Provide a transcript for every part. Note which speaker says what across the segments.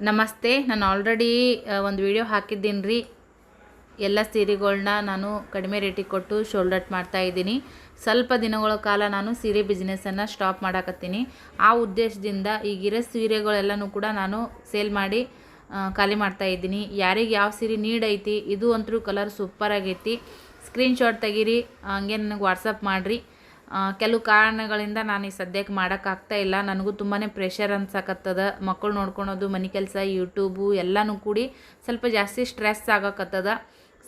Speaker 1: ನಮಸ್ತೆ. ನಾನು ಆಲ್ರೆಡಿ ಒಂದು ವಿಡಿಯೋ ಹಾಕಿದ್ದೀನಿ ರೀ. ಎಲ್ಲ ಸೀರೆಗಳನ್ನ ನಾನು ಕಡಿಮೆ ರೇಟಿಗೆ ಕೊಟ್ಟು ಶೋಲ್ಡ್ ಔಟ್ ಮಾಡ್ತಾಯಿದ್ದೀನಿ. ಸ್ವಲ್ಪ ದಿನಗಳ ಕಾಲ ನಾನು ಸೀರೆ ಬಿಸ್ನೆಸ್ಸನ್ನು ಸ್ಟಾಪ್ ಮಾಡಾಕತ್ತೀನಿ. ಆ ಉದ್ದೇಶದಿಂದ ಈಗಿರೋ ಸೀರೆಗಳೆಲ್ಲನೂ ಕೂಡ ನಾನು ಸೇಲ್ ಮಾಡಿ ಖಾಲಿ ಮಾಡ್ತಾಯಿದ್ದೀನಿ. ಯಾರಿಗೆ ಯಾವ ಸೀರೆ ನೀಡ್ ಐತಿ, ಇದು ಅಂತೂ ಕಲರ್ ಸೂಪರ್ ಆಗೈತಿ, ಸ್ಕ್ರೀನ್ಶಾಟ್ ತೆಗೀರಿ, ಹಂಗೆ ನನಗೆ ವಾಟ್ಸಪ್ ಮಾಡಿರಿ. ಕೆಲವು ಕಾರಣಗಳಿಂದ ನಾನು ಈ ಸದ್ಯಕ್ಕೆ ಮಾಡೋಕ್ಕಾಗ್ತಾ ಇಲ್ಲ. ನನಗೂ ತುಂಬಾ ಪ್ರೆಷರ್ ಅನ್ಸಕತ್ತದ. ಮಕ್ಕಳು ನೋಡ್ಕೊಳೋದು, ಮನೆ ಕೆಲಸ, ಯೂಟ್ಯೂಬು ಎಲ್ಲನೂ ಕೂಡಿ ಸ್ವಲ್ಪ ಜಾಸ್ತಿ ಸ್ಟ್ರೆಸ್ ಆಗಕತ್ತದ.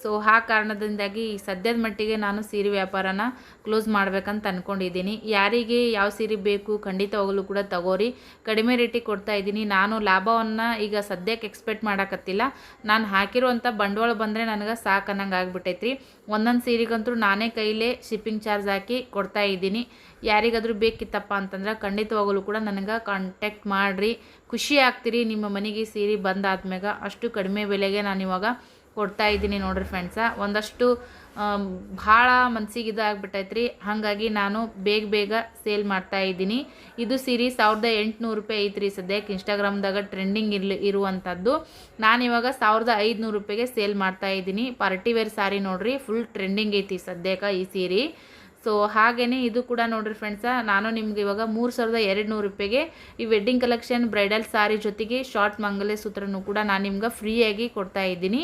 Speaker 1: ಸೊ ಆ ಕಾರಣದಿಂದಾಗಿ ಈ ಸದ್ಯದ ಮಟ್ಟಿಗೆ ನಾನು ಸೀರೆ ವ್ಯಾಪಾರನ ಕ್ಲೋಸ್ ಮಾಡ್ಬೇಕಂತ ಅಂದ್ಕೊಂಡಿದ್ದೀನಿ. ಯಾರಿಗೆ ಯಾವ ಸೀರೆ ಬೇಕು ಖಂಡಿತವಾಗಲೂ ಕೂಡ ತಗೋರಿ. ಕಡಿಮೆ ರೇಟಿಗೆ ಕೊಡ್ತಾಯಿದ್ದೀನಿ. ನಾನು ಲಾಭವನ್ನು ಈಗ ಸದ್ಯಕ್ಕೆ ಎಕ್ಸ್ಪೆಕ್ಟ್ ಮಾಡೋಕತ್ತಿಲ್ಲ. ನಾನು ಹಾಕಿರುವಂಥ ಬಂಡವಾಳ ಬಂದರೆ ನನಗೆ ಸಾಕು ಅನ್ನಂಗೆ ಆಗಿಬಿಟ್ಟೈತ್ರಿ. ಒಂದೊಂದು ಸೀರೆಗಂತೂ ನಾನೇ ಕೈಲೇ ಶಿಪ್ಪಿಂಗ್ ಚಾರ್ಜ್ ಹಾಕಿ ಕೊಡ್ತಾಯಿದ್ದೀನಿ. ಯಾರಿಗಾದರೂ ಬೇಕಿತ್ತಪ್ಪ ಅಂತಂದ್ರೆ ಖಂಡಿತವಾಗಲೂ ಕೂಡ ನನಗೆ ಕಾಂಟ್ಯಾಕ್ಟ್ ಮಾಡಿರಿ. ಖುಷಿ ಆಗ್ತೀರಿ ನಿಮ್ಮ ಮನೆಗೆ ಸೀರೆ ಬಂದಾದ್ಮ್ಯಾಗ. ಅಷ್ಟು ಕಡಿಮೆ ಬೆಲೆಗೆ ನಾನು ಇವಾಗ ಕೊಡ್ತಾಯಿದ್ದೀನಿ ನೋಡ್ರಿ ಫ್ರೆಂಡ್ಸ. ಒಂದಷ್ಟು ಭಾಳ ಮನಸ್ಸಿಗೆ ಇದಾಗ್ಬಿಟ್ಟೈತ್ರಿ. ಹಾಗಾಗಿ ನಾನು ಬೇಗ ಸೇಲ್ ಮಾಡ್ತಾಯಿದ್ದೀನಿ. ಇದು ಸೀರೆ 1800 ರೂಪಾಯಿ ಐತ್ರಿ ಸದ್ಯಕ್ಕೆ ಇನ್ಸ್ಟಾಗ್ರಾಮ್ದಾಗ ಟ್ರೆಂಡಿಂಗ್ ಇರುವಂಥದ್ದು. ನಾನಿವಾಗ 1500 ರೂಪಾಯಿಗೆ ಸೇಲ್ ಮಾಡ್ತಾಯಿದ್ದೀನಿ. ಪಾರ್ಟಿ ವೇರ್ ಸಾರಿ ನೋಡ್ರಿ, ಫುಲ್ ಟ್ರೆಂಡಿಂಗ್ ಐತಿ ಸದ್ಯಕ್ಕೆ ಈ ಸೀರೆ. ಸೊ ಹಾಗೆಯೇ ಇದು ಕೂಡ ನೋಡಿರಿ ಫ್ರೆಂಡ್ಸ, ನಾನು ನಿಮ್ಗೆ ಇವಾಗ 3200 ರೂಪಾಯಿಗೆ ಈ ವೆಡ್ಡಿಂಗ್ ಕಲೆಕ್ಷನ್ ಬ್ರೈಡಲ್ ಸಾರಿ ಜೊತೆಗೆ ಶಾರ್ಟ್ ಮಂಗಲಸೂತ್ರನೂ ಕೂಡ ನಾನು ನಿಮ್ಗೆ ಫ್ರೀಯಾಗಿ ಕೊಡ್ತಾಯಿದ್ದೀನಿ.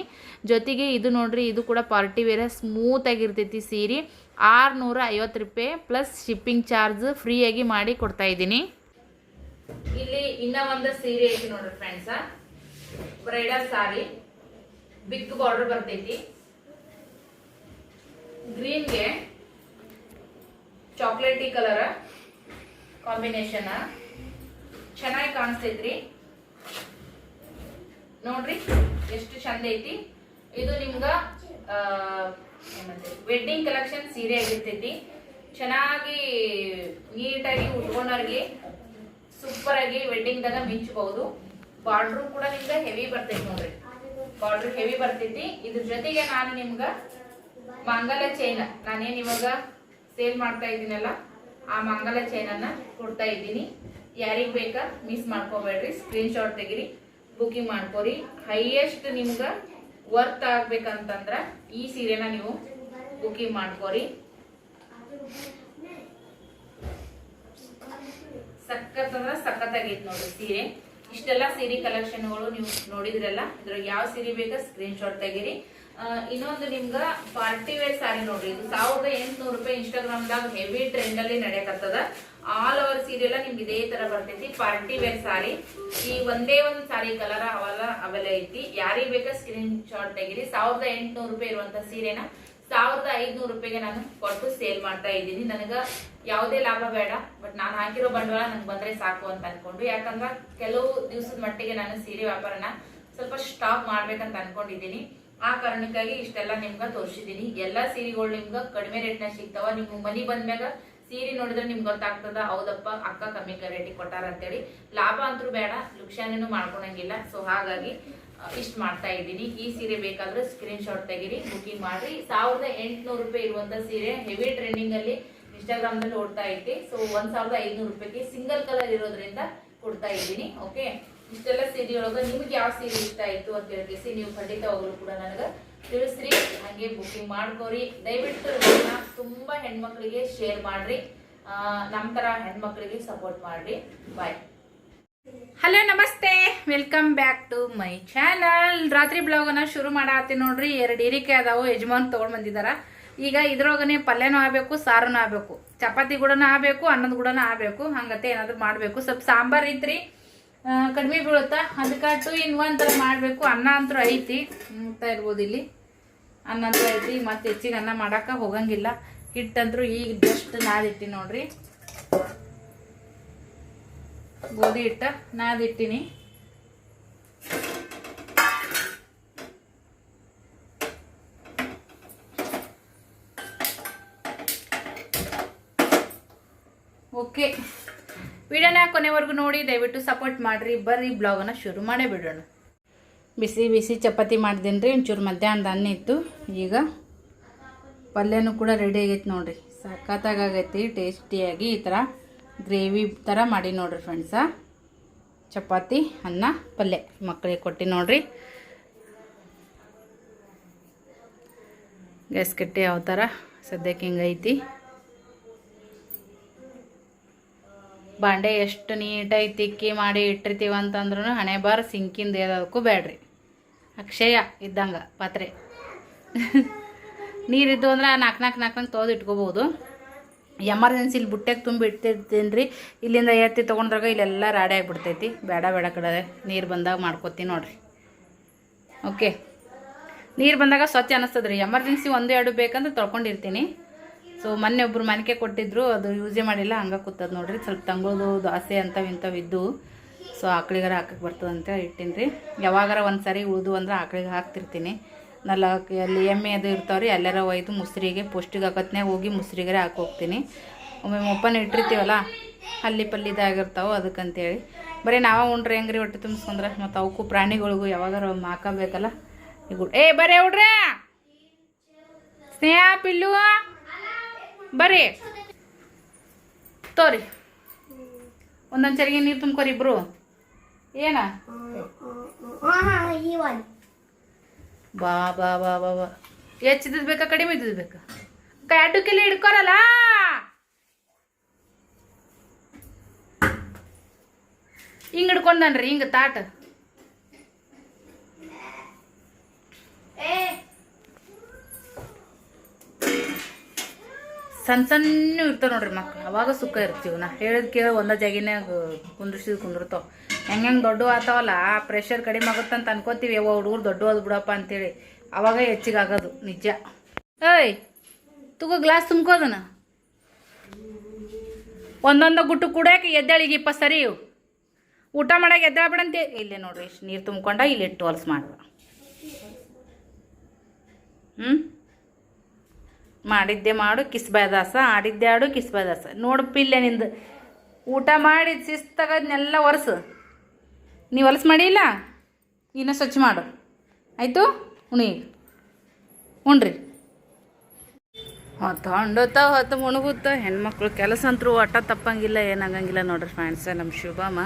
Speaker 1: ಜೊತೆಗೆ ಇದು ನೋಡಿರಿ, ಇದು ಕೂಡ ಪಾರ್ಟಿ ವೇರ ಸ್ಮೂತಾಗಿರ್ತೈತಿ ಸೀರೆ. 650 ರೂಪಾಯಿ ಪ್ಲಸ್ ಶಿಪ್ಪಿಂಗ್ ಚಾರ್ಜ್ ಫ್ರೀಯಾಗಿ ಮಾಡಿ ಕೊಡ್ತಾಯಿದ್ದೀನಿ. ಇಲ್ಲಿ ಇನ್ನೂ ಒಂದು ಸೀರೆ ಐತಿ ನೋಡ್ರಿ ಫ್ರೆಂಡ್ಸ, ಬ್ರೈಡಲ್ ಸಾರಿ, ಬಿಗ್ ಬಾರ್ಡರ್ ಬರ್ತೈತಿ. ಗ್ರೀನ್ಗೆ ಚಾಕ್ಲೇಟಿ ಕಲರ್ ಕಾಂಬಿನೇಷನ್ ಚೆನ್ನಾಗಿ ಕಾಣಿಸ್ತೈತ್ರಿ. ನೋಡ್ರಿ ಎಷ್ಟು ಚಂದ ಐತಿ. ಇದು ನಿಮ್ಗ ವೆಡ್ಡಿಂಗ್ ಕಲೆಕ್ಷನ್ ಸೀರೆ ಆಗಿರ್ತೈತಿ. ಚೆನ್ನಾಗಿ ನೀಟಾಗಿ ಉಟ್ಕೊಂಡವ್ರಿಗೆ ಸೂಪರ್ ಆಗಿ ವೆಡ್ಡಿಂಗ್ ದಾಗ ಮಿಂಚಬಹುದು. ಬಾರ್ಡ್ರು ಕೂಡ ನಿಮ್ಗೆ ಹೆವಿ ಬರ್ತೈತಿ ನೋಡ್ರಿ, ಬಾರ್ಡ್ರ್ ಹೆವಿ ಬರ್ತೈತಿ. ಇದ್ರ ಜೊತೆಗೆ ನಾನು ನಿಮ್ಗ ಮಂಗಲ ಚೈನ್, ನಾನೇನ್ ಇವಾಗ ಸೇಲ್ ಮಾಡ್ತಾ ಇದ್ದೀನಲ್ಲ ಆ ಮಂಗಲ ಚೈನ್ ಅನ್ನ ಕೊಡ್ತಾ ಇದ್ದೀನಿ. ಯಾರಿಗೆ ಬೇಕಾ ಮಿಸ್ ಮಾಡ್ಕೋಬೇಡ್ರಿ, ಸ್ಕ್ರೀನ್ಶಾಟ್ ತೆಗಿರಿ, ಬುಕಿಂಗ್ ಮಾಡ್ಕೋರಿ. ಹೈಯೆಸ್ಟ್ ನಿಮ್ಗೆ ವರ್ತ್ ಆಗ್ಬೇಕಂತಂದ್ರ ಈ ಸೀರೆನ ನೀವು ಬುಕಿಂಗ್ ಮಾಡ್ಕೋರಿ. ಸಖತ್ ಅಂದ್ರೆ ಸಖತ್ತಾಗೈತಿ ನೋಡ್ರಿ ಸೀರೆ. ಇಷ್ಟೆಲ್ಲ ಸೀರೆ ಕಲೆಕ್ಷನ್ಗಳು ನೀವು ನೋಡಿದ್ರಲ್ಲ, ಇದ್ರಾಗ ಯಾವ ಸೀರೆ ಬೇಕಾ ಸ್ಕ್ರೀನ್ಶಾಟ್ ತೆಗಿರಿ. ಇನ್ನೊಂದು ನಿಮ್ಗ ಪಾರ್ಟಿ ವೇರ್ ಸಾರಿ ನೋಡ್ರಿ, ಇದು 1800 ರೂಪಾಯಿ ಇನ್ಸ್ಟಾಗ್ರಾಮ್ದಾಗ ಹೆವಿ ಟ್ರೆಂಡ್ ಅಲ್ಲಿ ನಡೆಯಕತ್ತದ. ಆಲ್ ಓವರ್ ಸೀರೆ ಎಲ್ಲ ನಿಮ್ಗೆ ಇದೇ ತರ ಬರ್ತೈತಿ. ಪಾರ್ಟಿ ವೇರ್ ಸಾರಿ, ಈ ಒಂದೇ ಒಂದು ಸಾರಿ ಕಲರ್ ಅವೆಲ್ಲ ಅವೆಲ್ಲ ಐತಿ. ಯಾರಿಗೆ ಬೇಕಾ ಸ್ಕ್ರೀನ್ ಶಾಟ್ ತೆಗಿರಿ. 1800 ರೂಪಾಯಿ ಇರುವಂತ ಸೀರೆನ 1500 ರೂಪಾಯಿಗೆ ನಾನು ಕೊಟ್ಟು ಸೇಲ್ ಮಾಡ್ತಾ ಇದ್ದೀನಿ. ನನಗ ಯಾವುದೇ ಲಾಭ ಬೇಡ, ಬಟ್ ನಾನು ಹಾಕಿರೋ ಬಂಡವಾಳ ನಂಗೆ ಬಂದ್ರೆ ಸಾಕು ಅಂತ ಅನ್ಕೊಂಡು. ಯಾಕಂದ್ರ ಕೆಲವು ದಿವಸದ ಮಟ್ಟಿಗೆ ನಾನು ಸೀರೆ ವ್ಯಾಪಾರನ ಸ್ವಲ್ಪ ಸ್ಟಾಪ್ ಮಾಡ್ಬೇಕಂತ ಅನ್ಕೊಂಡಿದ್ದೀನಿ. ಆ ಕಾರಣಕ್ಕಾಗಿ ಇಷ್ಟೆಲ್ಲ ನಿಮ್ಗ ತೋರಿಸಿದೀನಿ. ಎಲ್ಲಾ ಸೀರೆಗಳು ನಿಮ್ಗ ಕಡಿಮೆ ರೇಟ್ನ ಸಿಗ್ತಾವ. ನಿಮ್ಗೆ ಮನಿ ಬಂದ್ಮ್ಯಾಗ ಸೀರೆ ನೋಡಿದ್ರೆ ನಿಮ್ಗೆ ಗೊತ್ತಾಗ್ತದ, ಹೌದಪ್ಪ ಅಕ್ಕ ಕಮ್ಮಿ ರೇಟಿಗೆ ಕೊಟ್ಟಾರ ಅಂತೇಳಿ. ಲಾಭ ಅಂತೂ ಬೇಡ, ಲುಕ್ಷಾನೇನು ಮಾಡ್ಕೊಳಂಗಿಲ್ಲ. ಸೊ ಹಾಗಾಗಿ ಇಷ್ಟ ಮಾಡ್ತಾ ಇದ್ದೀನಿ. ಈ ಸೀರೆ ಬೇಕಾದ್ರೆ ಸ್ಕ್ರೀನ್ ಶಾಟ್ ತೆಗಿರಿ, ಬುಕಿಂಗ್ ಮಾಡ್ರಿ. 1800 ರೂಪಾಯಿ ಇರುವಂತ ಸೀರೆ ಹೆವಿ ಟ್ರೆಂಡಿಂಗ್ ಅಲ್ಲಿ ಇನ್ಸ್ಟಾಗ್ರಾಮ್ ದಲ್ಲಿ ಓಡ್ತಾ ಐತಿ. ಸೊ 1500 ರೂಪಾಯಿಗೆ ಸಿಂಗಲ್ ಕಲರ್ ಇರೋದ್ರಿಂದ ಕೊಡ್ತಾ ಇದ್ದೀನಿ. ಓಕೆ, ಇಷ್ಟೆಲ್ಲ ಸೀರೆ ಒಳಗ ನಿಮ್ಗೆ ಯಾವ ಸೀರೆ ಇಷ್ಟ ಆಯ್ತು ಅಂತ ಹೇಳಿ ನೀವು ಖಂಡಿತವಾಗ್ಲೂ ಕೂಡ ನನಗೆ ತಿಳಿಸ್ರಿ. ಹಂಗೆ ಬುಕಿಂಗ್ ಮಾಡ್ಕೋರಿ. ದಯವಿಟ್ಟು ತುಂಬಾ ಹೆಣ್ಮಕ್ಳಿಗೆ ಶೇರ್ ಮಾಡ್ರಿ. ನಮ್ ತರ ಹೆಣ್ಮಕ್ಳಿಗೆ ಸಪೋರ್ಟ್ ಮಾಡ್ರಿ. ಬಾಯ್. ಹಲೋ, ನಮಸ್ತೆ, welcome back to my channel. ರಾತ್ರಿ ಬ್ಲಾಗ್ ಅನ್ನ ಶುರು ಮಾಡಾತಿ ನೋಡ್ರಿ. 2 ಇರಿಕೆ ಅದಾವು, ಯಜಮಾನ್ ತಗೊಂಡ್ ಬಂದಿದಾರ. ಈಗ ಇದ್ರೊಳಗನೆ ಪಲ್ಯನೂ ಆಗ್ಬೇಕು, ಸಾರನೂ ಆಗ್ಬೇಕು, ಚಪಾತಿ ಕೂಡನೂ ಆಗ್ಬೇಕು, ಅನ್ನದ ಕೂಡನೂ ಆಗ್ಬೇಕು. ಹಂಗತ್ತೆ ಏನಾದ್ರು ಮಾಡ್ಬೇಕು. ಸ್ವಲ್ಪ ಸಾಂಬಾರ್ ಐತ್ರಿ, ಕಡಿಮೆ ಬೀಳುತ್ತಾ, ಅದಕ್ಕೆ 2 in 1 ತರ ಮಾಡಬೇಕು. ಅನ್ನ ಅಂತೂ ಐತಿ, ನೋಡ್ತಾ ಇರ್ಬೋದು ಇಲ್ಲಿ ಅನ್ನ ಅಂತೂ ಐತಿ. ಮತ್ತೆ ಹೆಚ್ಚಿಗೆ ಅನ್ನ ಮಾಡಾಕ ಹೋಗಂಗಿಲ್ಲ. ಹಿಟ್ಟಂತ್ರು ಈಗ ಜಸ್ಟ್ ನಾದಿಟ್ಟಿ ನೋಡ್ರಿ, ಗೋಧಿ ಹಿಟ್ಟ ನಾದಿಟ್ಟಿನಿ. ಓಕೆ, ವಿಡಿಯೋನ ಕೊನೆವರೆಗೂ ನೋಡಿ, ದಯವಿಟ್ಟು ಸಪೋರ್ಟ್ ಮಾಡಿರಿ. ಬರ್ರಿ ಬ್ಲಾಗನ್ನು ಶುರು ಮಾಡೇ ಬಿಡೋಣ. ಬಿಸಿ ಚಪಾತಿ ಮಾಡಿದ್ದೀನಿ ರೀ. ಒಂಚೂರು ಮಧ್ಯಾಹ್ನದ ಅನ್ನ ಇತ್ತು. ಈಗ ಪಲ್ಯನೂ ಕೂಡ ರೆಡಿ ಆಗೈತೆ ನೋಡಿರಿ. ಸಖತ್ತಾಗೈತಿ, ಟೇಸ್ಟಿಯಾಗಿ ಈ ಥರ ಗ್ರೇವಿ ಥರ ಮಾಡಿ ನೋಡ್ರಿ ಫ್ರೆಂಡ್ಸ. ಚಪಾತಿ ಅನ್ನ ಪಲ್ಯ ಮಕ್ಕಳಿಗೆ ಕೊಟ್ಟು ನೋಡ್ರಿ. ಗ್ಯಾಸ್ ಕಟ್ಟಿ ಯಾವ ಥರ ಸದ್ಯಕ್ಕೆ ಹಿಂಗೈತಿ. ಬಾಂಡೆ ಎಷ್ಟು ನೀಟಾಗಿ ತಿಕ್ಕಿ ಮಾಡಿ ಇಟ್ಟಿರ್ತೀವಿ ಅಂತಂದ್ರೂ ಹಣೆ ಬಾರ ಸಿಂಕಿಂದ ಯಾವುದಕ್ಕೂ ಬೇಡ್ರಿ. ಅಕ್ಷಯ ಇದ್ದಂಗೆ ಪಾತ್ರೆ ನೀರಿದ್ದು ಅಂದ್ರೆ ನಾಲ್ಕು ತೊಳೆದು ಇಟ್ಕೋಬೋದು. ಎಮರ್ಜೆನ್ಸಿ ಇಲ್ಲಿ ಬುಟ್ಟೆಗೆ ತುಂಬಿ ಇಟ್ಟಿರ್ತೀನಿ ರೀ. ಇಲ್ಲಿಂದ ಎತ್ತಿ ತೊಗೊಂಡ್ರಾಗ ಇಲ್ಲೆಲ್ಲ ರಾಡಿ ಆಗಿಬಿಡ್ತೈತಿ. ಬೇಡ ಕಡೆ ನೀರು ಬಂದಾಗ ಮಾಡ್ಕೊತೀನಿ ನೋಡಿರಿ. ಓಕೆ, ನೀರು ಬಂದಾಗ ಸ್ವಚ್ಛ ಅನ್ನಿಸ್ತದೆ ರೀ. ಎಮರ್ಜೆನ್ಸಿ 1-2 ಬೇಕಂದ್ರೆ ತೊಳ್ಕೊಂಡಿರ್ತೀನಿ. ಸೊ ಮೊನ್ನೆ ಒಬ್ಬರು ಮನೆಗೆ ಕೊಟ್ಟಿದ್ರು, ಅದು ಯೂಸೇ ಮಾಡಿಲ್ಲ, ಹಂಗೆ ಕೂತದ ನೋಡಿರಿ. ಸ್ವಲ್ಪ ತಂಗೋದು ದೋಸೆ ಇಂಥವು ಇದ್ದು, ಸೊ ಆಕಳಿಗಾರ ಹಾಕಕ್ಕೆ ಬರ್ತದೆ ಅಂತ ಇಟ್ಟೀನಿ ರೀ. ಯಾವಾಗಾರ ಒಂದು ಸಾರಿ ಉಳಿದು ಅಂದ್ರೆ ಆಕಳಿಗೆ ಹಾಕ್ತಿರ್ತೀನಿ. ಅಲ್ಲಿ ಎಮ್ಮೆ ಅದು ಇರ್ತಾವ್ರಿ, ಎಲ್ಲಾರ ಒಯ್ದು ಮುಸ್ರಿಗೆ ಪೌಷ್ಟಿಕ ಆಕತ್ನ್ಯಾಗ ಹೋಗಿ ಮುಸ್ರಿಗಾರ ಹಾಕಿ ಹೋಗ್ತೀನಿ. ಒಮ್ಮೆ ಒಪ್ಪನ ಇಟ್ಟಿರ್ತೀವಲ್ಲ, ಅಲ್ಲಿ ಪಲ್ಲಿದಾಗಿರ್ತಾವೆ, ಅದಕ್ಕಂತೇಳಿ. ಬರೀ ನಾವು ಉಂಡ್ರೆ ಹೆಂಗ್ರಿ ಹೊಟ್ಟೆ ತುಂಬಿಸ್ಕೊಂಡ್ರೆ, ಮತ್ತು ಅವಕ್ಕೂ ಪ್ರಾಣಿಗಳಿಗೂ ಯಾವಾಗಾರ ಹಾಕಬೇಕಲ್ಲ. ಈಗ ಬರೇ ಹುಡ್ರೆ ಸ್ನೇಹ ಪಿಲ್ಲು ಬರ್ರಿ ತೋರಿ, ಒಂದೊಂದು ಚರಿಗೆ ನೀರು ತುಂಬ್ಕೊರಿ ಇಬ್ರು. ಏನ ಬಾ ಬಾ ಬಾ ಬಾ ಬಾ ಹೆಚ್ಚಿದ್ ಬೇಕಾ ಕಡಿಮೆ ಇದ್ದಿದ್ ಬೇಕಾ? ಕ್ಯಾಟುಕೆಲ್ಲ ಹಿಡ್ಕೊರಲ್ಲ. ಹಿಂಗೆ ಹಿಡ್ಕೊಂಡನ್ರಿ, ಹಿಂಗೆ ತಾಟ ಸಣ್ಣ ಇರ್ತಾವ ನೋಡ್ರಿ ಮಕ್ಳು. ಅವಾಗ ಸುಖ ಇರ್ತೀವಿ. ನಾ ಹೇಳಿದ್ ಕೇಳಿ ಒಂದ ಜಾಗಿನಾಗ ಕುಂದಿರ್ತಾವ. ಹೆಂಗೆ ದೊಡ್ಡ ಆತಾವಲ್ಲ, ಪ್ರೆಷರ್ ಕಡಿಮೆ ಆಗುತ್ತಂತ ಅನ್ಕೋತೀವಿ. ಹುಡುಗರು ದೊಡ್ಡ ಬಿಡಪ್ಪ ಅಂತೇಳಿ ಅವಾಗ ಹೆಚ್ಚಿಗೆ ಆಗೋದು ನಿಜ. ಏಯ್ ತಗೋ ಗ್ಲಾಸ್ ತುಂಬ್ಕೋದನ, ಒಂದೊಂದು ಗುಟ್ಟು ಕುಡಿಯೋಕೆ ಎದ್ದೇಳಿಗಿಪ್ಪ ಸರಿ. ಊಟ ಮಾಡಕ್ಕೆ ಎದ್ದೇಳ್ಬಿಡಂತೆ. ಇಲ್ಲೇ ನೋಡ್ರಿ, ಇಷ್ಟು ನೀರು ತುಂಬ್ಕೊಂಡ ಇಲ್ಲಿ ಇಟ್ಟು ಹೊಲ್ಸ್ ಮಾಡುವ. ಮಾಡಿದ್ದೆ ಮಾಡು ಕಿಸ್ಬಾಯ್ದಾಸ, ಆಡಿದ್ದೆ ಆಡು ಕಿಸ್ಬಾಯ್ದಾಸ. ನೋಡಪ್ಪಿಲ್ಲೆ ನಿಂದು ಊಟ ಮಾಡಿ ಶಿಸ್ತಗದ್ನೆಲ್ಲ ಒರೆಸು. ನೀವು ಹೊಲಸು ಮಾಡಿಲ್ಲ, ಇನ್ನೂ ಸ್ವಚ್ಛ ಮಾಡು ಆಯಿತು. ಉಣ್ರಿ. ಹೊತ್ತು ಮುಣುಗುತ್ತ. ಹೆಣ್ಮಕ್ಳು ಕೆಲಸ ಅಂತರೂ ಒಟ್ಟ ತಪ್ಪಂಗಿಲ್ಲ, ಏನಾಗಂಗಿಲ್ಲ ನೋಡ್ರಿ ಫ್ರೆಂಡ್ಸ. ನಮ್ಮ ಶುಭಮ್ಮ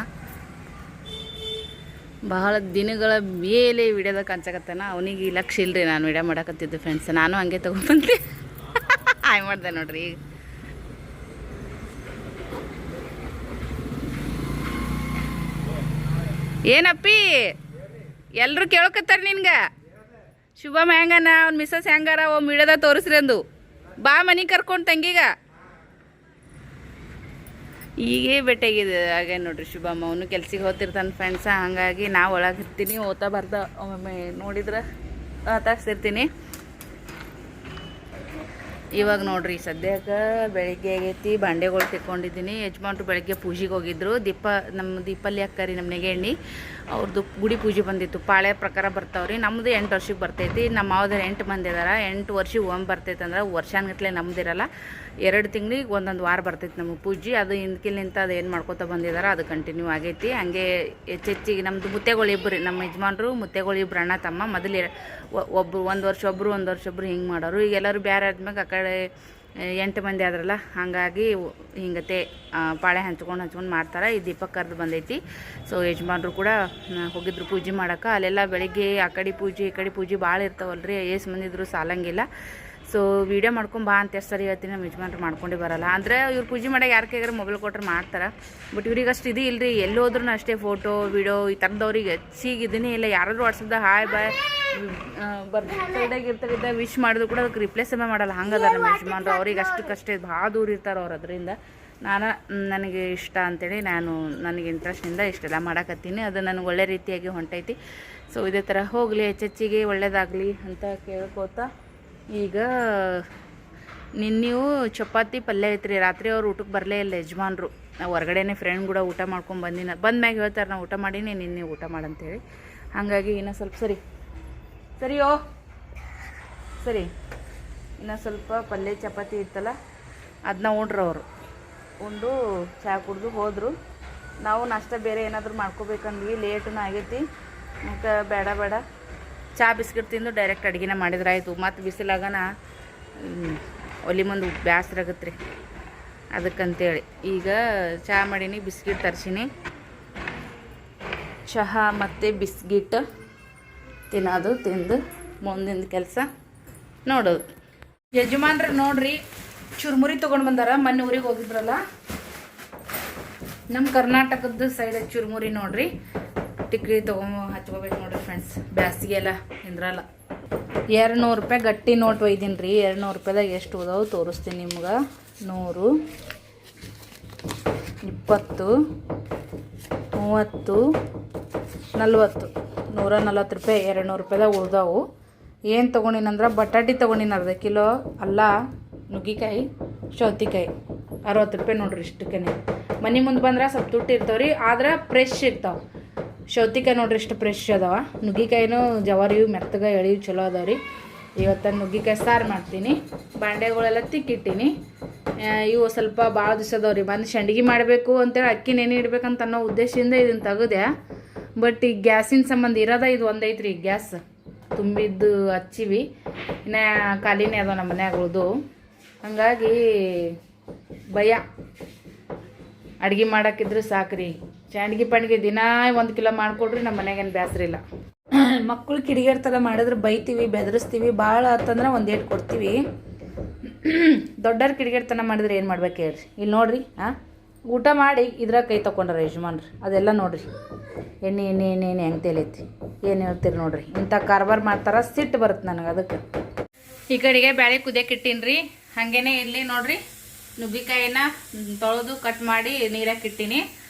Speaker 1: ಬಹಳ ದಿನಗಳ ಮೇಲೆ ವಿಡಿಯೋದಾಗ ಕಾಣಿಸಕತ್ತಾನ. ಅವನಿಗೆ ಲಕ್ಷ ಇಲ್ಲರಿ ನಾನು ವಿಡಿಯೋ ಮಾಡಕತ್ತಿದ್ದೆ ಫ್ರೆಂಡ್ಸ್. ನಾನು ಹಂಗೆ ತೊಗೊಂಡ್ಬಂದೆ, ಹಾಯ್ ಮಾಡಿದೆ ನೋಡ್ರಿ. ಈಗ ಏನಪ್ಪಿ ಎಲ್ಲರೂ ಕೇಳಕತ್ತಾರ ನಿನ್ಗೆ, ಶುಭಮ್ಮ ಹೆಂಗನ ಅವ್ನ ಮಿಸ್ಸಸ್ ಹೆಂಗಾರ ವಿಡಿಯೋದಾಗ ತೋರಿಸ್ರಿ ಅಂದು. ಬಾ ಮನೆಗೆ ಕರ್ಕೊಂಡು ತಂಗಿಗ. ಈಗೇ ಭೇಟಿಯಾಗಿದೆ ಹಾಗೆ ನೋಡ್ರಿ ಶುಭಮ್ಮ. ಅವನು ಕೆಲ್ಸಿಗೆ ಹೋಗ್ತಿರ್ತಾನೆ ಫ್ರೆಂಡ್ಸ. ಹಾಗಾಗಿ ನಾವು ಒಳಗಿರ್ತೀನಿ, ಓದ್ತಾ ಬರ್ತಾ ಒಮ್ಮೊಮ್ಮೆ ನೋಡಿದ್ರೆ ಮಾತಾಡ್ಸಿರ್ತೀನಿ. ಇವಾಗ ನೋಡ್ರಿ ಸದ್ಯಕ್ಕೆ ಬೆಳಿಗ್ಗೆ ಆಗೈತಿ, ಬಾಂಡೆಗಳು ತಿಕ್ಕೊಂಡಿದ್ದೀನಿ. ಯಜಮಾನ್ರು ಬೆಳಗ್ಗೆ ಪೂಜೆಗೆ ಹೋಗಿದ್ರು. ನಮ್ಮ ದೀಪಲ್ಲಿ ಅಕ್ಕರಿ ನಮ್ಮ ನೆಗೆಣ್ಣಿ ಅವ್ರದ್ದು ಗುಡಿ ಪೂಜೆ ಬಂದಿತ್ತು. ಪಾಳೆ ಪ್ರಕಾರ ಬರ್ತಾವ್ರಿ. ನಮ್ಮದು 8 ವರ್ಷಕ್ಕೆ ಬರ್ತೈತಿ. ನಮ್ಮ ಮಾವದವ್ರು 8 ಮಂದಿ ಇದಾರೆ. 8 ವರ್ಷಕ್ಕೆ ಒಮ್ಮೆ ಬರ್ತೈತೆ ಅಂದ್ರೆ ವರ್ಷಾನ್ಗಟ್ಲೆ ನಮ್ದಿರಲ್ಲ. 2 ತಿಂಗಳಿಗೆ ಒಂದೊಂದು ವಾರ ಬರ್ತೈತಿ ನಮಗೆ ಪೂಜೆ. ಅದು ಹಿಂದ್ಕಿಲಿಂತ ಅದು ಏನು ಮಾಡ್ಕೊತ ಬಂದಿದ್ದಾರೆ, ಅದು ಕಂಟಿನ್ಯೂ ಆಗೈತಿ. ಹಂಗೆ ಹೆಚ್ಚಿಗೆ ನಮ್ಮದು ಮುತ್ತೆಗಳು ಇಬ್ಬರು, ನಮ್ಮ ಯಜಮಾನ್ರು ಮುತ್ತೆಗಳು ಇಬ್ಬರು ಅಣ್ಣ ತಮ್ಮ. ಮೊದಲು ಒಬ್ಬರು 1 ವರ್ಷ ಒಬ್ಬರು 1 ವರ್ಷ ಒಬ್ಬರು ಹಿಂಗೆ ಮಾಡೋರು. ಈಗ ಎಲ್ಲರೂ ಬೇರೆ ಆದ್ಮೇಲೆ ಆ ಕಡೆ 8 ಮಂದಿ ಆದ್ರಲ್ಲ, ಹಾಗಾಗಿ ಹಿಂಗತೆ ಪಾಳೆ ಹಂಚ್ಕೊಂಡು ಮಾಡ್ತಾರೆ. ಈ ದೀಪಕ್ಕೆ ಕರೆದು ಬಂದೈತಿ. ಸೊ ಯಜಮಾನ್ರು ಕೂಡ ಹೋಗಿದ್ರು ಪೂಜೆ ಮಾಡೋಕೆ. ಅಲ್ಲೆಲ್ಲ ಬೆಳಿಗ್ಗೆ ಆ ಕಡೆ ಪೂಜೆ ಈ ಕಡೆ ಪೂಜೆ ಭಾಳ ಇರ್ತಾವಲ್ರಿ. ಎಷ್ಟು ಮಂದಿ ಇದ್ರು ಸಾಲಂಗಿಲ್ಲ. ಸೊ ವೀಡಿಯೋ ಮಾಡ್ಕೊಂಡು ಬಾ ಅಂತ ಎಷ್ಟು ಸರಿ ಹೇಳ್ತೀನಿ, ನಮ್ಮ ಯಜಮಾನ್ರು ಮಾಡ್ಕೊಂಡೇ ಬರಲ್ಲ. ಅಂದರೆ ಇವ್ರು ಪೂಜೆ ಮಾಡೋ ಯಾರ ಕೈಗಾರ ಮೊಬೈಲ್ ಕೊಟ್ರೆ ಮಾಡ್ತಾರೆ. ಬಟ್ ಇವ್ರಿಗೆ ಅಷ್ಟು ಇದು ಇಲ್ಲರಿ. ಎಲ್ಲಿ ಹೋದ್ರೂ ಅಷ್ಟೇ ಫೋಟೋ ವಿಡಿಯೋ ಈ ಥರದವ್ರಿಗೆ ಹೆಚ್ಚಿಗೆ ಇದನ್ನೇ ಇಲ್ಲ. ಯಾರಾದರೂ ವಾಟ್ಸಪ್ದಾಗ ಹಾಯ್ ಬಾಯ್ ಬರ್ತಾಗ ಇರ್ತಾಗಿದ್ದ ವಿಶ್ ಮಾಡಿದ್ರು ಕೂಡ ಅದಕ್ಕೆ ರಿಪ್ಲೇಸೇ ಮಾಡಲ್ಲ. ಹಂಗದ ನಮ್ಮ ಯಜಮಾನ್ರು. ಅವ್ರಿಗೆ ಅಷ್ಟಕ್ಕಷ್ಟೇ ಭಾಳ ದೂರ ಇರ್ತಾರೆ ಅವ್ರು. ಅದರಿಂದ ನನಗೆ ಇಷ್ಟ ಅಂತೇಳಿ ನನಗೆ ಇಂಟ್ರೆಸ್ಟಿಂದ ಇಷ್ಟೆಲ್ಲ ಮಾಡಕತ್ತೀನಿ. ಅದು ನನಗೆ ಒಳ್ಳೆ ರೀತಿಯಾಗಿ ಹೊಂಟೈತಿ. ಸೊ ಇದೇ ಥರ ಹೋಗಲಿ, ಹೆಚ್ಚೆಚ್ಚಿಗೆ ಒಳ್ಳೇದಾಗಲಿ ಅಂತ ಕೇಳ್ಕೋತಾ ಈಗ ನಿನ್ನೆಯೂ ಚಪಾತಿ ಪಲ್ಯ ಐತ್ರಿ. ರಾತ್ರಿ ಅವ್ರು ಊಟಕ್ಕೆ ಬರಲೇ ಇಲ್ಲ ಯಜಮಾನ್ರು. ನಾವು ಹೊರಗಡೆನೇ ಫ್ರೆಂಡ್ ಕೂಡ ಊಟ ಮಾಡ್ಕೊಂಡು ಬಂದಿನ ಬಂದ್ಮ್ಯಾಗ ಹೇಳ್ತಾರೆ ನಾವು ಊಟ ಮಾಡೀನಿ, ನಿನ್ನೆ ಊಟ ಮಾಡಂತೇಳಿ. ಹಾಗಾಗಿ ಇನ್ನೂ ಸ್ವಲ್ಪ ಸರಿಯೋ ಸರಿ ಇನ್ನೂ ಸ್ವಲ್ಪ ಪಲ್ಯ ಚಪಾತಿ ಇತ್ತಲ್ಲ ಅದನ್ನ ಉಂಡ್ರು ಅವರು. ಉಂಡು ಚಹಾ ಕುಡಿದು ಹೋದರು. ನಾವು ನಾಷ್ಟ ಬೇರೆ ಏನಾದರೂ ಮಾಡ್ಕೋಬೇಕಂದ್ವಿ. ಲೇಟೂ ಆಗೈತಿ. ಮತ್ತು ಬೇಡ ಚಹಾ ಬಿಸ್ಕಿಟ್ ತಿಂದು ಡೈರೆಕ್ಟ್ ಅಡುಗೆನ ಮಾಡಿದ್ರೆ ಆಯಿತು. ಮತ್ತು ಬಿಸಿಲಾಗನ ಒಲಿ ಮುಂದೆ ಬೇಸರ ಆಗತ್ತೆ ರೀ, ಅದಕ್ಕಂತೇಳಿ ಈಗ ಚಹಾ ಮಾಡೀನಿ, ಬಿಸ್ಕಿಟ್ ತರಿಸೀನಿ. ಚಹಾ ಮತ್ತು ಬಿಸ್ಕಿಟ್ ತಿನ್ನೋದು, ತಿಂದು ಮುಂದಿನ ಕೆಲಸ ನೋಡೋದು. ಯಜಮಾನ್ರು ನೋಡ್ರಿ ಚುರುಮುರಿ ತೊಗೊಂಡು ಬಂದಾರ. ಮೊನ್ನೆ ಊರಿಗೆ ಹೋಗಿದ್ರಲ್ಲ, ನಮ್ಮ ಕರ್ನಾಟಕದ ಸೈಡ್ ಚುರುಮುರಿ ನೋಡ್ರಿ. ಟಿಕ್ಲಿ ಹಚ್ಕೋಬೇಕು ನೋಡ್ರಿ ಫ್ರೆಂಡ್ಸ್, ಬ್ಯಾಸಿಗೆ ಎಲ್ಲ ನಿಂದ್ರಲ್ಲ. 200 ರೂಪಾಯಿ ಗಟ್ಟಿ ನೋಟ್ ಒಯ್ದೀನಿ ರೀ. 200 ರೂಪಾಯಿದಾಗ ಎಷ್ಟು ಉದಾವು ತೋರಿಸ್ತೀನಿ ನಿಮ್ಗೆ. 100, 20, 30, 40, 140 ರೂಪಾಯಿ 200 ರೂಪಾಯಿದಾಗ ಉಳ್ದಾವು. ಏನು ತೊಗೊಂಡಿನಂದ್ರೆ ಬಟಾಟಿ ತೊಗೊಂಡಿನ ಅರ್ಧ ಕಿಲೋ, ಅಲ್ಲ ನುಗ್ಗಿಕಾಯಿ, ಸೌತೆಕಾಯಿ 60 ರೂಪಾಯಿ ನೋಡ್ರಿ. ಇಷ್ಟಕ್ಕೆ ಮನೆ ಮುಂದೆ ಬಂದ್ರೆ ಸ್ವಲ್ಪ ತುಟ್ಟಿ ಇರ್ತಾವೆ ರೀ, ಆದ್ರೆ ಫ್ರೆಶ್ ಇರ್ತಾವೆ. ಸೌತೆಕಾಯಿ ನೋಡ್ರಿ ಇಷ್ಟು ಫ್ರೆಶ್ ಅದಾವ. ನುಗ್ಗಿಕಾಯಿನೂ ಜವಾರಿಯು ಮೆತ್ತಗೆ ಎಳಿವು ಚಲೋ ಅದಾವ ರೀ. ಇವತ್ತು ನುಗ್ಗಿಕಾಯಿ ಸಾರು ಮಾಡ್ತೀನಿ. ಬಾಂಡೆಗಳೆಲ್ಲ ತಿಕ್ಕಿಟ್ಟೀನಿ. ಇವು ಸ್ವಲ್ಪ ಭಾಳ ದಿವಸ ಅದಾವ ರೀ. ಬಂದು ಸಂಡಿಗೆ ಮಾಡಬೇಕು ಅಂತೇಳಿ ಅಕ್ಕಿ ನೆನೆ ಇಡ್ಬೇಕಂತ ಅನ್ನೋ ಉದ್ದೇಶದಿಂದ ಇದನ್ನು ತೆಗೆದೆ. ಬಟ್ ಈಗ ಗ್ಯಾಸಿನ ಸಂಬಂಧ ಇರೋದ ಇದು ಒಂದೈತ್ರಿ. ಗ್ಯಾಸ್ ತುಂಬಿದ್ದು ಹಚ್ಚಿವಿ, ಇನ್ನು ಖಾಲಿನೇ ಅದಾವ ನಮ್ಮ ಮನ್ಯಾಗ ಉಳ್ದು. ಹಾಗಾಗಿ ಭಯ ಅಡುಗೆ ಮಾಡೋಕ್ಕಿದ್ರೆ ಸಾಕ್ರಿ. ಸಂಡ್ಗೆ ಪಂಡ್ಗೆ ದಿನ 1 ಕಿಲೋ ಮಾಡಿಕೊಡ್ರಿ, ನಮ್ಮ ಮನೆಗೇನು ಬೇಸರ ಇಲ್ಲ. ಮಕ್ಕಳು ಕಿಡಿಗೇಡ್ತಲ್ಲ ಮಾಡಿದ್ರೆ ಬೈತೀವಿ, ಬೆದರಿಸ್ತೀವಿ. ಭಾಳ ಆತಂದ್ರೆ 1 ಏಟು ಕೊಡ್ತೀವಿ. ದೊಡ್ಡವ್ರು ಕಿಡಿಗೇಡ್ತನ ಮಾಡಿದ್ರೆ ಏನು ಮಾಡ್ಬೇಕು ಹೇಳ್ರಿ. ಇಲ್ಲಿ ನೋಡಿರಿ, ಊಟ ಮಾಡಿ ಇದ್ರಾಗ ಕೈ ತೊಗೊಂಡ್ರ ಯಜಮಾನ್ರಿ. ಅದೆಲ್ಲ ನೋಡಿರಿ, ಎಣ್ಣೆ ಹೆಂಗೆ ತೇಲೈತಿ, ಏನು ಹೇಳ್ತೀರಿ ನೋಡಿರಿ. ಇಂಥ ಕಾರ್ಬಾರ್ ಮಾಡ್ತಾರ, ಸಿಟ್ಟು ಬರುತ್ತೆ ನನಗೆ. ಅದಕ್ಕೆ ಈ ಕಡೆಗೆ ಬ್ಯಾಳೆ ಕುದಿಯಕ್ಕೆ ಇಟ್ಟೀನಿ ರೀ. ಹಾಗೇನೆ ಇಲ್ಲಿ ನೋಡಿರಿ ನುಗ್ಗಿಕಾಯಿನ ತೊಳೆದು ಕಟ್ ಮಾಡಿ ನೀರಾಗಿ ಇಟ್ಟೀನಿ.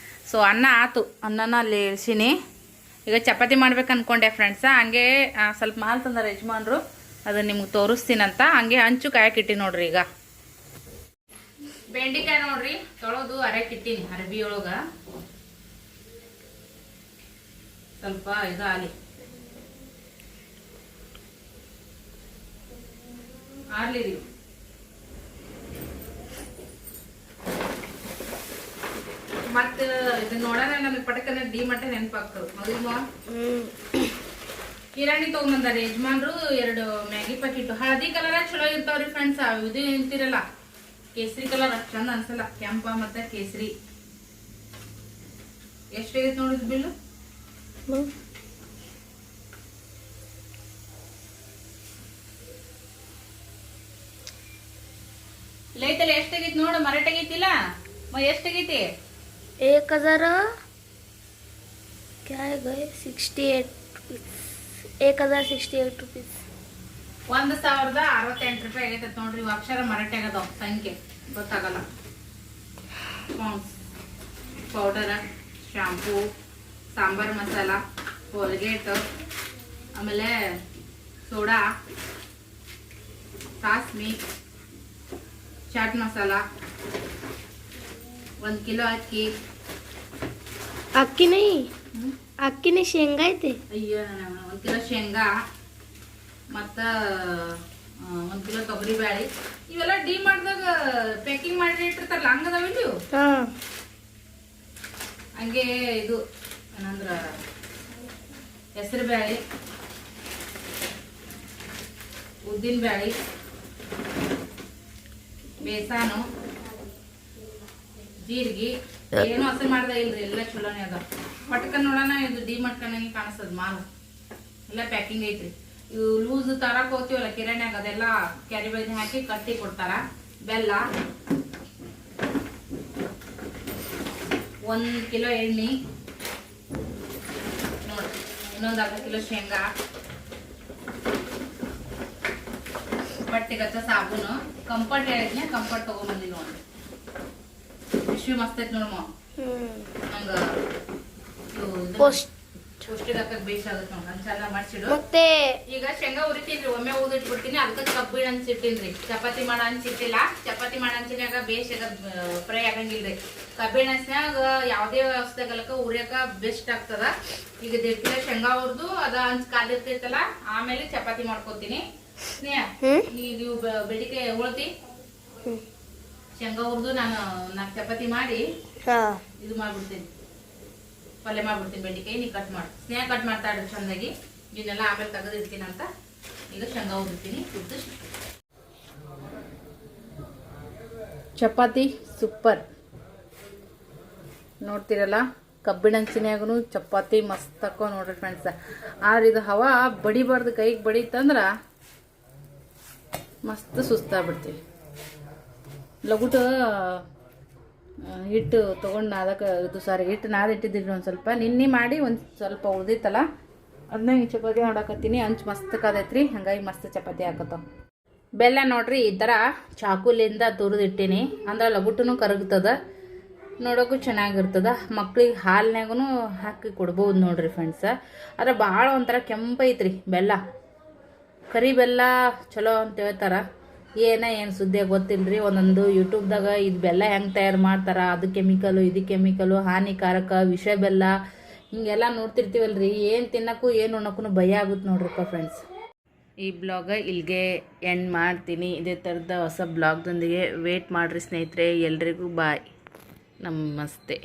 Speaker 1: ಸೊ ಅನ್ನ ಆತು, ಅನ್ನನ ಅಲ್ಲಿ ಇಳಿಸೀನಿ. ಈಗ ಚಪಾತಿ ಮಾಡ್ಬೇಕು ಅಂದ್ಕೊಂಡೆ ಫ್ರೆಂಡ್ಸ. ಹಂಗೆ ಸ್ವಲ್ಪ ಮಾಲ್ ತಂದಾರ ಯಜಮಾನ್ರು, ಅದನ್ನು ನಿಮ್ಗೆ ತೋರಿಸ್ತೀನಂತ ಹಂಗೆ ಹಂಚು ಕಾಯಕ್ಕಿಟ್ಟಿ ನೋಡ್ರಿ. ಈಗ ಬೆಂಡಿಕಾಯಿ ನೋಡ್ರಿ ತೊಳೆದು ಅರೆಕಿಟ್ಟಿನಿ. ಅರಬಿಯೊಳಗೆ ಸ್ವಲ್ಪ ಇದು ಆಲಿ ಆರ್ಲಿ ರೀ. ಮತ್ತೆ ಇದನ್ನ ನೋಡೋಣ ನನಗೆ ಪಟಕನ ಡಿ ಮಟ್ಟ ನೆನಪಾಗ್ತದೆ. ಕಿರಾಣಿ ತೊಗೊಂಬಂದಾರೆ ಯಜಮಾನ್ರು. 2 ಮ್ಯಾಗಿ ಪ್ಯಾಕೆಟ್ ಹಳದಿ ಕಲರ ಚಲೋ ಇರ್ತಾವ್ರಿ ಫ್ರೆಂಡ್ಸ್. ಇದು ನಿಂತಿರಲ್ಲ ಕೇಸರಿ ಕಲರ್ ಅಷ್ಟು ಚಂದ ಅನ್ಸಲ್ಲ. ಕೆಂಪ ಮತ್ತೆ ಕೇಸರಿ. ಎಷ್ಟಾಗೈತೆ ನೋಡಿದ್ ಬಿಲ್ಲು? ಲೈತಲ್ಲ ಎಷ್ಟಾಗೈತಿ ನೋಡು. ಮರಾಟಾಗೈತಿಲ್ಲ, ಎಷ್ಟಾಗೈತಿ?
Speaker 2: 1000 क्या है गए 68 रुपीस. 1068 रुपीस.
Speaker 1: 1068 ರೂಪಾಯಿ ಆಗೈತೆ ನೋಡ್ರಿ. ಅಕ್ಷರ ಮರಾಠಿ ಆಗದವ, ಸಂಖ್ಯೆ ಗೊತ್ತಾಗಲ್ಲ. Pond's powder, shampoo, sambar masala, Colgate, ಆಮೇಲೆ ಸೋಡಾ, ಸಾಸ್ಮಿ, ಚಾಟ್ ಮಸಾಲ, 1 ಕಿಲೋ ಅಕ್ಕಿ.
Speaker 2: ಅಕ್ಕಿ ಅಕ್ಕಿನೇ ಶೇಂಗಾ ಐತೆ.
Speaker 1: ಅಯ್ಯೋ 1 ಕಿಲೋ ಶೇಂಗಾ, ಮತ್ತು 1 ಕಿಲೋ ತೊಗರಿ ಬ್ಯಾಳಿ. ಇವೆಲ್ಲ ಡಿ ಮಾಡಿದಾಗ ಪ್ಯಾಕಿಂಗ್ ಮಾಡಿ ಇಟ್ಟಿರ್ತಾರಲ್ಲ, ಹಂಗದಾವ ನೀವು. ಹಂಗೆ ಇದು ಏನಂದ್ರೆ ಹೆಸರು ಬ್ಯಾಳಿ, ಉದ್ದಿನ ಬ್ಯಾಳಿ, ಬೇಸಾನು, ಜೀರಿಗೆ. ಏನು ಹಸೆ ಮಾಡ್ದ ಇಲ್ರಿ, ಎಲ್ಲ ಚಲೋನೇ ಅದ. ಪಟ್ಕನ್ ನೋಡೋಣ, ಇದು ಡಿ ಮಟ್ಕನಂಗೆ ಕಾಣಿಸ್ತದ ಮಾಲು. ಎಲ್ಲ ಪ್ಯಾಕಿಂಗ್ ಐತ್ರಿ. ಇವು ಲೂಸ್ ತರಕ್ ಹೋಗ್ತೀವಲ್ಲ ಕಿರಾಣ್ಯಾಗ, ಅದೆಲ್ಲ ಕ್ಯಾರಿ ಬ್ಯಾಗ್ ಹಾಕಿ ಕಟ್ಟಿ ಕೊಡ್ತಾರ. ಬೆಲ್ಲ, 1 ಕಿಲೋ ಎಣ್ಣೆ ನೋಡ್ರಿ, ಇನ್ನೊಂದು ಅರ್ಧ ಕಿಲೋ ಶೇಂಗಾ, ಬಟ್ಟೆಗಚ್ಚ ಸಾಬೂನು, ಕಂಫರ್ಟ್ ಹೇಳಿದ್ನೆ, ಕಂಫರ್ಟ್ ತಗೊಂಬಂದಿ ನೋಡ್ರಿ. ವಿಶ್ವ ಮಸ್ತ್ ಐತಿ ನೋಡಮ್ಮ. ನಂಗ ಪೌಷ್ಟಿಕ ಬೇಕಾಗುತ್ತೆ ನೋಡ್ರಿ. ಚಂದ ಮಾಡಿಸಿಡು.
Speaker 2: ಮತ್ತೆ
Speaker 1: ಈಗ ಶೇಂಗಾ ಉರಿತೀನಿ, ಒಮ್ಮೆ ಉದಿಟ್ಬಿಡ್ತೀನಿ. ಅದಕ್ಕೆ ಕಬ್ಬಿಣ ಹಂಚಿಟ್ಟಿನ್ರಿ. ಚಪಾತಿ ಮಾಡೋ ಹಂಚಿಟ್ಟಿಲ್ಲ. ಚಪಾತಿ ಮಾಡೋ ಹಂಚಿನಾಗ ಬೇಷಾಗ ಫ್ರೈ ಆಗಂಗಿಲ್ರಿ. ಕಬ್ಬಿಣ ಹಂಚಿನಾಗ ಯಾವುದೇ ವ್ಯವಸ್ಥೆಗಲಕ್ಕ ಉರಿಯಕ ಬೆಸ್ಟ್ ಆಗ್ತದ. ಈಗ 1.5 ಕಿಲೋ ಶೇಂಗಾ ಹುರಿದು ಅದ ಹಂಚ್ ಕಾಲಿರ್ತೈತಲ್ಲ, ಆಮೇಲೆ ಚಪಾತಿ ಮಾಡ್ಕೋತೀನಿ. ನೀವು ಬೆಳಿಗ್ಗೆ ಉಳ್ತಿ ಶೇಂಗಾ ಹುರಿದು ನಾನು 4 ಚಪಾತಿ ಮಾಡಿ ಇದು ಮಾಡ್ಬಿಡ್ತೀನಿ, ಪಲ್ಯ ಮಾಡ್ಬಿಡ್ತೀನಿ. ಬೆಂಡಿಕಾಯಿ ನೀ ಕಟ್ ಮಾಡಿ ಸ್ನೇಹ ಕಟ್ ಮಾಡ್ತಾ ಇಡ್ರಿ ಚಂದಾಗಿ. ಇದನ್ನೆಲ್ಲ ಆಮೇಲೆ ತೆಗೆದಿಡ್ತೀನಿ ಅಂತ ಈಗ ಶೇಂಗಾ ಹುರಿತೀನಿ. ಚಪಾತಿ ಸೂಪರ್ ನೋಡ್ತಿರಲ್ಲ, ಕಬ್ಬಿಣಂಚಿನ್ಯಾಗೂ ಚಪಾತಿ ಮಸ್ತ್ ಹಾಕೋ ನೋಡ್ರಿ ಫ್ರೆಂಡ್ಸ್. ಆದ್ರೆ ಇದು ಹವಾ ಬಡಿಬಾರ್ದು, ಕೈಗೆ ಬಡಿತಂದ್ರೆ ಮಸ್ತ್ ಸುಸ್ತಾಗ್ಬಿಡ್ತೀವಿ. ಲಗುಟ ಹಿಟ್ಟು ತೊಗೊಂಡು ನಾದಕ್ಕೆ ಇದು ಸಾರಿ ಹಿಟ್ಟು ನಾದಿಟ್ಟಿದ್ದೀರಿ ಒಂದು ಸ್ವಲ್ಪ. ನಿನ್ನೆ ಮಾಡಿ ಒಂದು ಸ್ವಲ್ಪ ಉಳ್ದಿತ್ತಲ್ಲ ಅದನ್ನ ಈ ಚಪಾತಿ ಮಾಡಾಕತ್ತೀನಿ. ಅಂಚು ಮಸ್ತ್ ಕಾದೈತ್ರಿ, ಹಾಗಾಗಿ ಮಸ್ತ್ ಚಪಾತಿ ಹಾಕತ್ತಾವ. ಬೆಲ್ಲ ನೋಡ್ರಿ ಈ ಥರ ಚಾಕುಲಿಂದ ತುರಿದಿಟ್ಟೀನಿ ಅಂದ್ರೆ ಲಗುಟನು ಕರಗ್ತದ, ನೋಡೋಕ್ಕೂ ಚೆನ್ನಾಗಿರ್ತದ. ಮಕ್ಳಿಗೆ ಹಾಲಿನಾಗೂ ಹಾಕಿ ಕೊಡ್ಬೋದು ನೋಡ್ರಿ ಫ್ರೆಂಡ್ಸ. ಆದರೆ ಭಾಳ ಒಂಥರ ಕೆಂಪೈತ್ರಿ ಬೆಲ್ಲ. ಕರಿ ಬೆಲ್ಲ ಚಲೋ ಅಂತ ಹೇಳ್ತಾರೆ, ಏನು ಸುದ್ದಿಯಾಗ ಗೊತ್ತಿಲ್ಲರಿ. ಒಂದೊಂದು ಯೂಟ್ಯೂಬ್ದಾಗ ಇದು ಬೆಲ್ಲ ಹೆಂಗೆ ತಯಾರು ಮಾಡ್ತಾರೆ, ಅದು ಕೆಮಿಕಲು ಇದು ಕೆಮಿಕಲು, ಹಾನಿಕಾರಕ, ವಿಷ ಬೆಲ್ಲ ಹಿಂಗೆಲ್ಲ ನೋಡ್ತಿರ್ತೀವಲ್ರಿ. ಏನು ತಿನ್ನೋಕ್ಕೂ ಏನು ಉಣ್ಣೋಕ್ಕೂ ಭಯ ಆಗುತ್ತೆ ನೋಡ್ರಿಪ್ಪ ಫ್ರೆಂಡ್ಸ್. ಈ ಬ್ಲಾಗ ಇಲ್ಲಿಗೆ ಎಂಡ್ ಮಾಡ್ತೀನಿ. ಇದೇ ಥರದ ಹೊಸ ಬ್ಲಾಗ್ದೊಂದಿಗೆ ವೇಟ್ ಮಾಡಿರಿ ಸ್ನೇಹಿತರೆ. ಎಲ್ರಿಗೂ ಬಾಯ್, ನಮಸ್ತೆ.